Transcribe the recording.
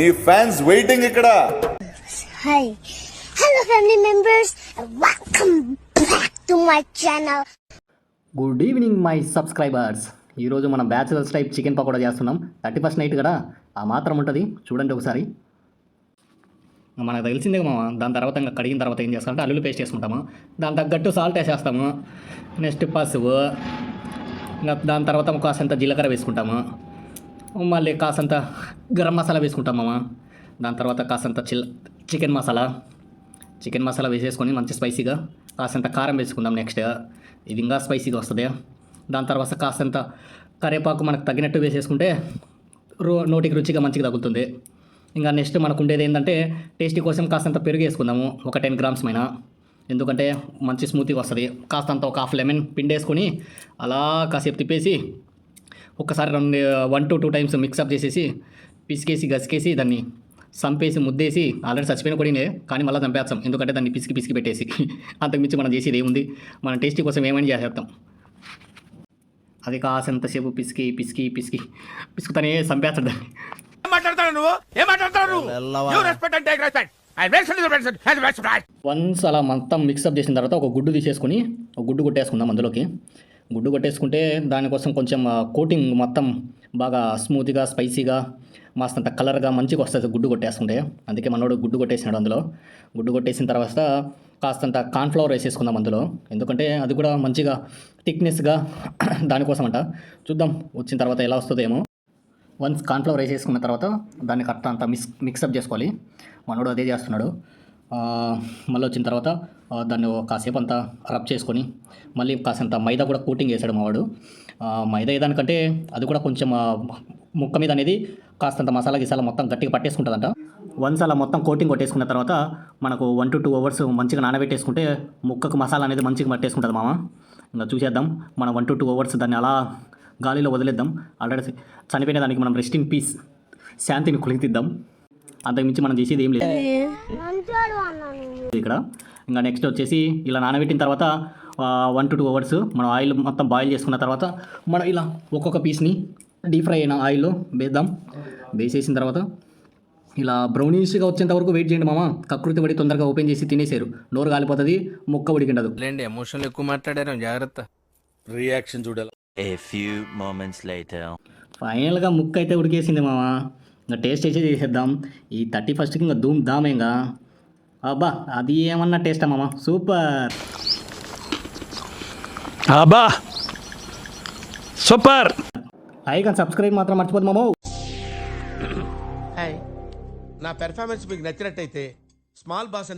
నీ fans waiting ఇక్కడ. Hi. Hello family members. Welcome back to my channel. Good evening my subscribers. ఈరోజు మనం bachelors type chicken pakoda చేస్తున్నాం. 31st night కదా, ఆ మాత్రం ఉంటుంది చూడండి ఒకసారి. మనకు తెలిసిందే మామ. దాని తర్వాత ఇంకా కడిగిన తర్వాత ఏం చేస్తామంటే అల్లుల్లి పేస్ట్ వేసుకుంటాము. దాని తగ్గట్టు సాల్ట్ వేసేస్తాము. నెక్స్ట్ పసుపు, ఇంకా దాని తర్వాత కాసంత జీలకర్ర వేసుకుంటాము. మళ్ళీ కాసంత గరం మసాలా వేసుకుంటాం మామ. దాని తర్వాత కాసంత చికెన్ మసాలా వేసేసుకొని మంచి స్పైసీగా కాసంత కారం వేసుకుందాం. నెక్స్ట్ ఇది ఇంకా స్పైసీగా వస్తుంది. దాని తర్వాత కాసంత కరివేపాకు మనకు తగినట్టు వేసేసుకుంటే నోటికి రుచిగా మంచిగా తగులుతుంది. ఇంకా నెక్స్ట్ మనకు ఉండేది ఏంటంటే టేస్టీ కోసం కాసంత పెరుగు వేసుకుందాము, ఒక 10 grams మైన. ఎందుకంటే మంచి స్మూతీగా వస్తుంది. కాస్తంత ఒక హాఫ్ లెమన్ పిండేసుకొని అలా కాసేపు తిప్పేసి ఒక్కసారి 1 to 2 times మిక్సప్ చేసేసి పిసికేసి గసికేసి దాన్ని సంపేసి ముద్దేసి ఆల్రెడీ చచ్చిపోయిన కొడినే కానీ మళ్ళీ చంపేస్తాం. ఎందుకంటే దాన్ని పిసికి పెట్టేసి అంతకుమించి మనం చేసేది ఏముంది, మన టేస్టీ కోసం ఏమైనా చేసేస్తాం. అది కాసంతసేపు పిసుకుతానే చంపేస్తాడు దాన్ని. వన్స్ అలా మొత్తం మిక్సప్ చేసిన తర్వాత ఒక గుడ్డు తీసేసుకొని ఒక గుడ్డు కొట్టేసుకుందాం. అందులోకి గుడ్డు కొట్టేసుకుంటే దానికోసం కొంచెం కోటింగ్ మొత్తం బాగా స్మూత్గా స్పైసీగా మస్తంత కలర్గా మంచిగా వస్తుంది గుడ్డు కొట్టేసుకుంటే. అందుకే మనోడు గుడ్డు కొట్టేసినాడు. అందులో గుడ్డు కొట్టేసిన తర్వాత కాస్తంత కార్న్ఫ్లవర్ వేసేసుకుందాం అందులో. ఎందుకంటే అది కూడా మంచిగా థిక్నెస్గా దానికోసం అంట. చూద్దాం వచ్చిన తర్వాత ఎలా వస్తుందో ఏమో. వన్స్ కార్న్ఫ్లవర్ వేసేసుకున్న తర్వాత దాన్ని కరెక్ట్ అంతా మిక్సప్ చేసుకోవాలి. మనోడు అదే చేస్తున్నాడు. మళ్ళీ వచ్చిన తర్వాత దాన్ని కాసేపు అంతా రబ్ చేసుకొని మళ్ళీ కాసంత మైదా కూడా కోటింగ్ వేసాడు మావాడు. మైదా ఏదానికంటే అది కూడా కొంచెం ముక్క మీద అనేది కాస్తంత మసాలా గిసాలా మొత్తం గట్టిగా పట్టేసుకుంటుందంట. వన్స్ అలా మొత్తం కోటింగ్ కొట్టేసుకున్న తర్వాత మనకు 1 to 2 hours మంచిగా నానబెట్టేసుకుంటే ముక్కకు మసాలా అనేది మంచిగా పట్టేసుకుంటుంది మామ. ఇంకా చూసేద్దాం. మనం 1 to 2 hours దాన్ని అలా గాలిలో వదిలేద్దాం. ఆల్రెడీ చనిపోయిన దానికి మనం రెస్ట్ ఇన్ పీస్ శాంతిని కులికిద్దాం. అంతకుమించి మనం చేసేది ఏం లేదు ఇక్కడ. ఇంకా నెక్స్ట్ వచ్చేసి ఇలా నానబెట్టిన తర్వాత 1 to 2 hours మనం ఆయిల్ మొత్తం బాయిల్ చేసుకున్న తర్వాత మనం ఇలా ఒక్కొక్క పీస్ని డీప్ ఫ్రై అయిన ఆయిల్లో వేద్దాం. వేసేసిన తర్వాత ఇలా బ్రౌనిష్గా వచ్చేంత వరకు వెయిట్ చేయండి మామ. కకృతి పడి తొందరగా ఓపెన్ చేసి తినేసారు, నోరు కాలిపోతుంది, ముక్క ఉడికిండదు. ఎమోషనల్ ఎక్కువ మాట్లాడారు, జాగ్రత్త. రియాక్షన్ చూడాలి. A few moments later. ఫైనల్గా ముక్క అయితే ఉడికేసింది మామ. ఇంకా టేస్ట్ చేసి చేసేద్దాం. ఈ 31st ఇంకా ధూమ్ ధామేగా. అబ్బా అది ఏమన్నా టేస్టా మామ, సూపర్. అబ్బా సూపర్. లైక్ అండ్ సబ్స్క్రైబ్ మాత్రం మర్చిపోదు మామ. నా పెర్ఫార్మెన్స్ మీకు నచ్చినట్టయితే స్మాల్ బాస్